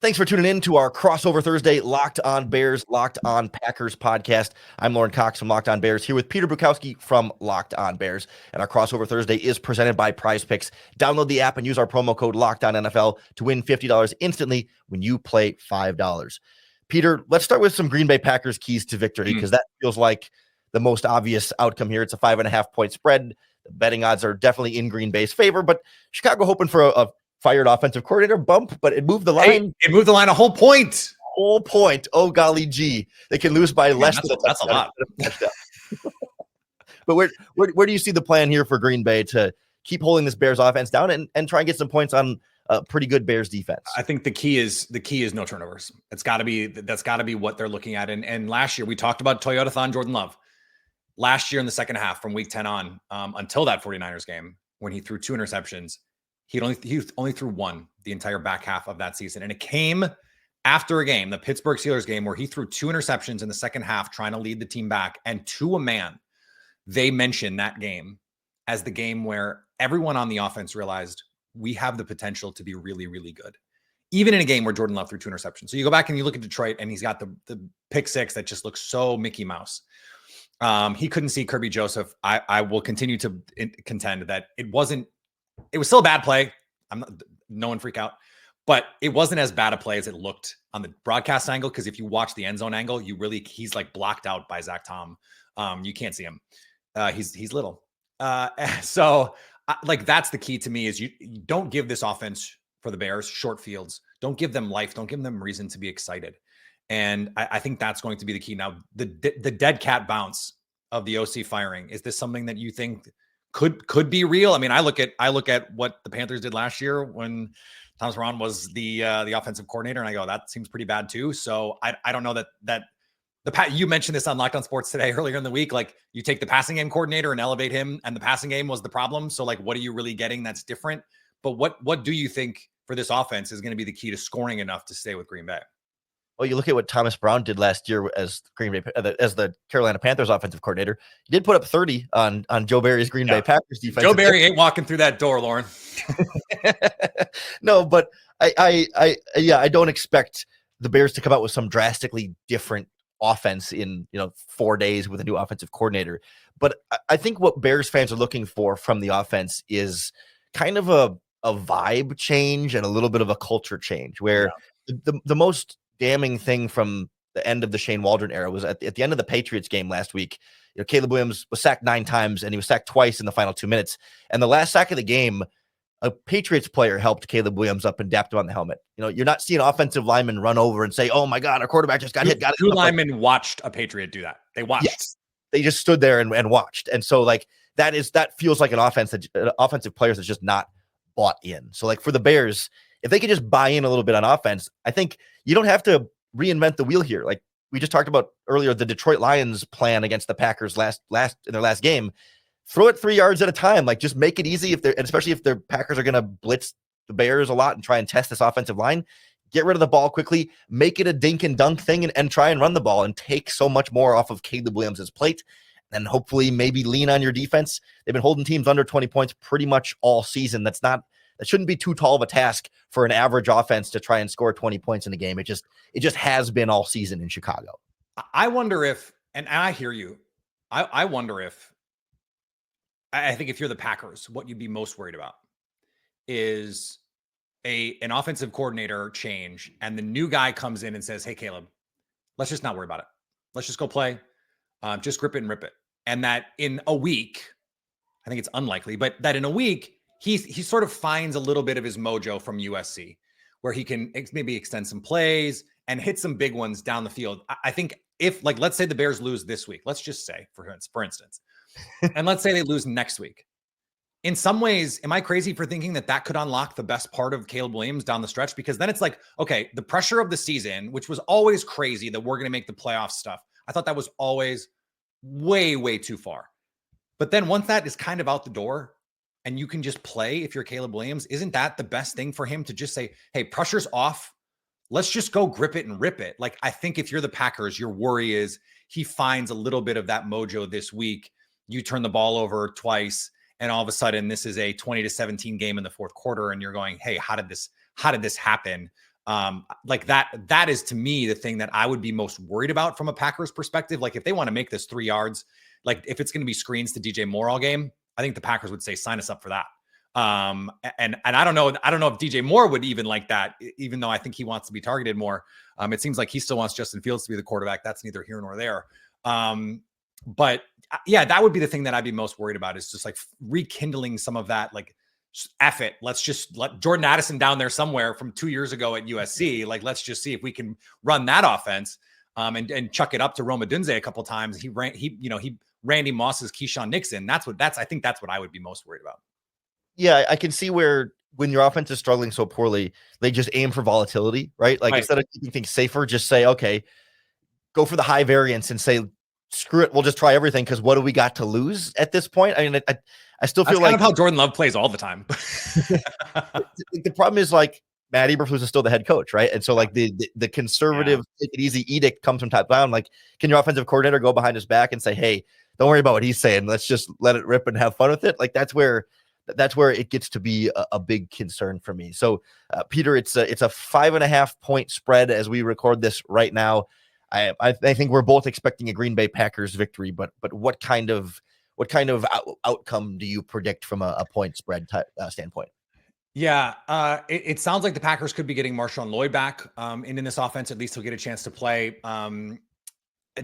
Thanks for tuning in to our Crossover Thursday Locked On Bears, Locked On Packers podcast. I'm Lauren Cox from Locked On Bears, here with Peter Bukowski from Locked On Bears. And our Crossover Thursday is presented by Prize Picks. Download the app and use our promo code LOCKEDONNFL to win $50 instantly when you play $5. Peter, let's start with some Green Bay Packers keys to victory, because that feels like the most obvious outcome here. It's a 5.5-point spread. The betting odds are definitely in Green Bay's favor, but Chicago hoping for a fired offensive coordinator bump, but it moved the line. Hey, it moved the line a whole point. Oh, golly gee. They can lose by less than that's a lot. But where do you see the plan here for Green Bay to keep holding this Bears offense down and try and get some points on a pretty good Bears defense? I think the key is no turnovers. That's got to be what they're looking at. And last year we talked about Toyota-thon Jordan Love. Last year in the second half from week 10 on, until that 49ers game when he threw 2 interceptions, he only threw 1 the entire back half of that season. And it came after a game, the Pittsburgh Steelers game, where he threw 2 interceptions in the second half, trying to lead the team back. And to a man, they mentioned that game as the game where everyone on the offense realized we have the potential to be really, really good. Even in a game where Jordan Love threw 2 interceptions. So you go back and you look at Detroit and he's got the pick 6 that just looks so Mickey Mouse. He couldn't see Kirby Joseph. I will continue to contend that it was still a bad play. No one freak out, but it wasn't as bad a play as it looked on the broadcast angle. Cause if you watch the end zone angle, he's like blocked out by Zach Tom. You can't see him. He's little. So that's the key to me is you don't give this offense for the Bears short fields. Don't give them life. Don't give them reason to be excited. And I think that's going to be the key. Now, the dead cat bounce of the OC firing, is this something that you think could be real? I mean, I look at what the Panthers did last year when Thomas Ron was the offensive coordinator, and I go, that seems pretty bad too. So I don't know that you mentioned this on Locked On Sports today earlier in the week. Like, you take the passing game coordinator and elevate him, and the passing game was the problem. So like, what are you really getting that's different? But what do you think for this offense is going to be the key to scoring enough to stay with Green Bay? Well, you look at what Thomas Brown did last year as the Carolina Panthers offensive coordinator. He did put up 30 on Joe Barry's Green Bay Packers defense. Joe Barry ain't walking through that door, Lauren. No, but I don't expect the Bears to come out with some drastically different offense in 4 days with a new offensive coordinator. But I think what Bears fans are looking for from the offense is kind of a vibe change and a little bit of a culture change, where the most damning thing from the end of the Shane Waldron era was at the end of the Patriots game last week. Caleb Williams was sacked 9 times and he was sacked twice in the final 2 minutes. And the last sack of the game, a Patriots player helped Caleb Williams up and dapped him on the helmet. You're not seeing offensive linemen run over and say, "Oh my God, our quarterback just got hit." Two linemen watched a Patriot do that. They watched. Yes. They just stood there and watched. And so that feels like an offensive players that's just not bought in. So like for the Bears, if they could just buy in a little bit on offense, I think you don't have to reinvent the wheel here. Like we just talked about earlier, the Detroit Lions plan against the Packers in their last game. Throw it 3 yards at a time. Like, just make it easy especially if the Packers are going to blitz the Bears a lot and try and test this offensive line. Get rid of the ball quickly, make it a dink and dunk thing, and try and run the ball and take so much more off of Caleb Williams' plate. And hopefully maybe lean on your defense. They've been holding teams under 20 points pretty much all season. That shouldn't be too tall of a task for an average offense to try and score 20 points in a game. It just has been all season in Chicago. I wonder if, and I hear you, I wonder if, I think if you're the Packers, what you'd be most worried about is an offensive coordinator change, and the new guy comes in and says, "Hey, Caleb, let's just not worry about it. Let's just go play. Just grip it and rip it." And that in a week, I think it's unlikely, but that in a week, he sort of finds a little bit of his mojo from USC, where he can maybe extend some plays and hit some big ones down the field. I think if, like, let's say the Bears lose this week, let's just say, for instance, and let's say they lose next week. In some ways, am I crazy for thinking that could unlock the best part of Caleb Williams down the stretch? Because then it's like, okay, the pressure of the season, which was always crazy that we're going to make the playoff stuff. I thought that was always way, way too far. But then once that is kind of out the door and you can just play, if you're Caleb Williams, isn't that the best thing for him to just say, "Hey, pressure's off. Let's just go grip it and rip it"? Like, I think if you're the Packers, your worry is he finds a little bit of that mojo this week. You turn the ball over twice, and all of a sudden this is a 20-17 game in the fourth quarter, and you're going, "Hey, how did this happen?" Like that is to me the thing that I would be most worried about from a Packers perspective. Like if they want to make this 3 yards, like if it's going to be screens to DJ Moore all game, I think the Packers would say sign us up for that. And I don't know if DJ Moore would even like that, even though I think he wants to be targeted more. It seems like he still wants Justin Fields to be the quarterback. That's neither here nor there. But yeah, that would be the thing that I'd be most worried about, is just like rekindling some of that, like, F it. Let's just let Jordan Addison down there somewhere from 2 years ago at USC. Like, let's just see if we can run that offense, and chuck it up to Rome Odunze a couple times. He Randy Moss's Keyshawn Nixon. I think that's what I would be most worried about. Yeah, I can see where when your offense is struggling so poorly, they just aim for volatility, right? Like instead of keeping things safer, just say, okay, go for the high variance and say, screw it, we'll just try everything, because what do we got to lose at this point? I mean, I still feel That's like kind of how Jordan Love plays all the time. the problem is, like, Matt Eberflus is still the head coach, right? And so like the conservative take it easy edict comes from top down. Like, can your offensive coordinator go behind his back and say, hey, don't worry about what he's saying, let's just let it rip and have fun with it? Like, that's where it gets to be a big concern for me. So Peter, it's a 5.5 point spread as we record this right now. I think we're both expecting a Green Bay Packers victory, but what kind of outcome do you predict from a point spread standpoint? Yeah, it sounds like the Packers could be getting Marshawn Lloyd back in this offense. At least he'll get a chance to play.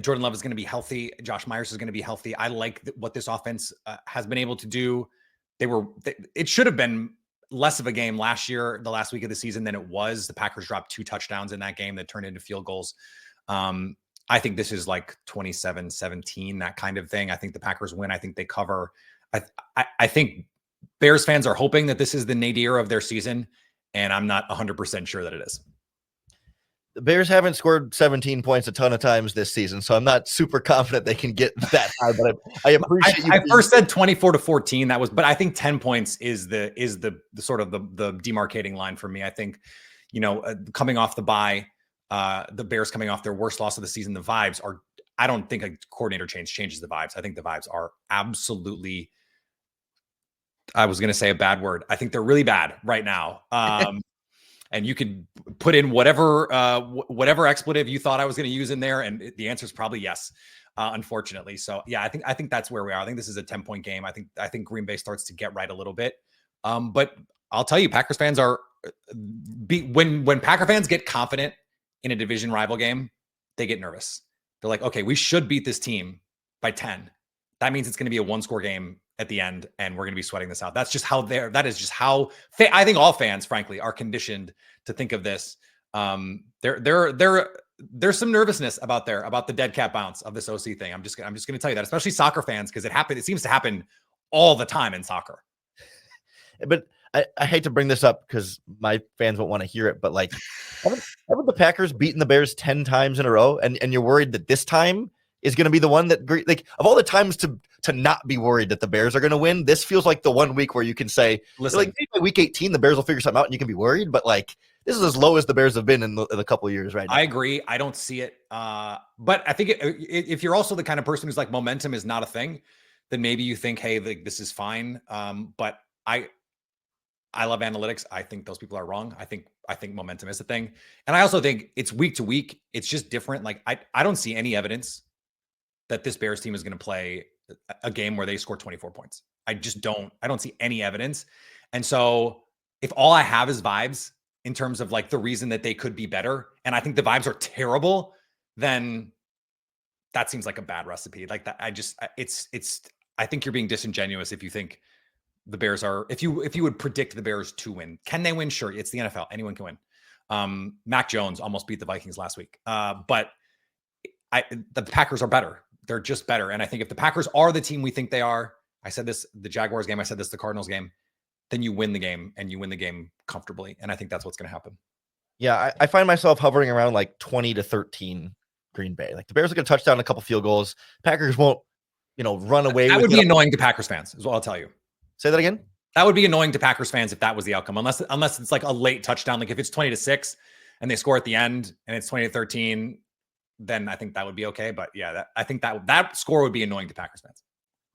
Jordan Love is going to be healthy. Josh Myers is going to be healthy. I like what this offense has been able to do. It should have been less of a game last year, the last week of the season, than it was. The Packers dropped 2 touchdowns in that game that turned into field goals. I think this is like 27-17, that kind of thing. I think the Packers win. I think they cover. I think Bears fans are hoping that this is the nadir of their season, and I'm not 100% sure that it is. The Bears haven't scored 17 points a ton of times this season, so I'm not super confident they can get that high. But I appreciate you. I first said 24-14. But I think 10 points is the sort of the demarcating line for me. I think, coming off the bye, the Bears coming off their worst loss of the season, the vibes are. I don't think a coordinator changes the vibes. I think the vibes are absolutely. I was going to say a bad word. I think they're really bad right now. And you could put in whatever expletive you thought I was going to use in there, and the answer is probably yes, unfortunately. So yeah, I think that's where we are. I think this is a 10-point game. I think Green Bay starts to get right a little bit. But I'll tell you, Packers fans are when Packer fans get confident in a division rival game, they get nervous. They're like, okay, we should beat this team by 10. That means it's going to be a 1-score game at the end, and we're going to be sweating this out. That is just how I think all fans, frankly, are conditioned to think of this. There's some nervousness about the dead cat bounce of this OC thing. I'm just going to tell you that, especially soccer fans, because it seems to happen all the time in soccer. But I hate to bring this up because my fans won't want to hear it, but like, haven't the Packers beaten the Bears 10 times in a row, and you're worried that this time is going to be the one that, like, of all the times to not be worried that the Bears are going to win, this feels like the one week where you can say, listen, like, maybe by week 18, the Bears will figure something out and you can be worried, but like, this is as low as the Bears have been in a couple of years right now. I agree. I don't see it. But I think if you're also the kind of person who's like, momentum is not a thing, then maybe you think, hey, like, this is fine. But I love analytics. I think those people are wrong. I think momentum is a thing. And I also think it's week to week. It's just different. Like, I don't see any evidence that this Bears team is going to play a game where they score 24 points. I don't see any evidence. And so if all I have is vibes in terms of like the reason that they could be better, and I think the vibes are terrible, then that seems like a bad recipe. Like that, I think you're being disingenuous if you think the Bears are, if you would predict the Bears to win. Can they win? Sure. It's the NFL. Anyone can win. Mac Jones almost beat the Vikings last week. But the Packers are better. They're just better. And I think if the Packers are the team we think they are, I said this, the Jaguars game, I said this, the Cardinals game, then you win the game, and you win the game comfortably. And I think that's what's going to happen. Yeah. I find myself hovering around like 20-13 Green Bay. Like, the Bears are going to touch down a couple field goals. Packers won't, run away. That would be annoying to Packers fans, is what I'll tell you. Say that again. That would be annoying to Packers fans if that was the outcome, unless it's like a late touchdown. Like if it's 20-6 and they score at the end and it's 20-13, then I think that would be okay. But yeah, I think that score would be annoying to Packers fans.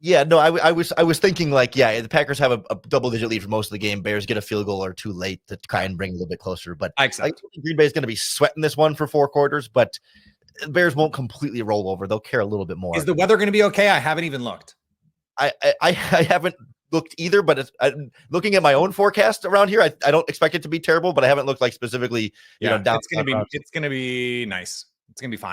Yeah, no, I was thinking like, yeah, the Packers have a double-digit lead for most of the game. Bears get a field goal or two late to try and bring a little bit closer. But I accept. Green Bay is going to be sweating this one for 4 quarters, but the Bears won't completely roll over. They'll care a little bit more. Is the weather going to be okay? I haven't even looked. I haven't looked either, but looking at my own forecast around here, I don't expect it to be terrible, but I haven't looked like specifically, down. It's going to be nice. It's going to be fine.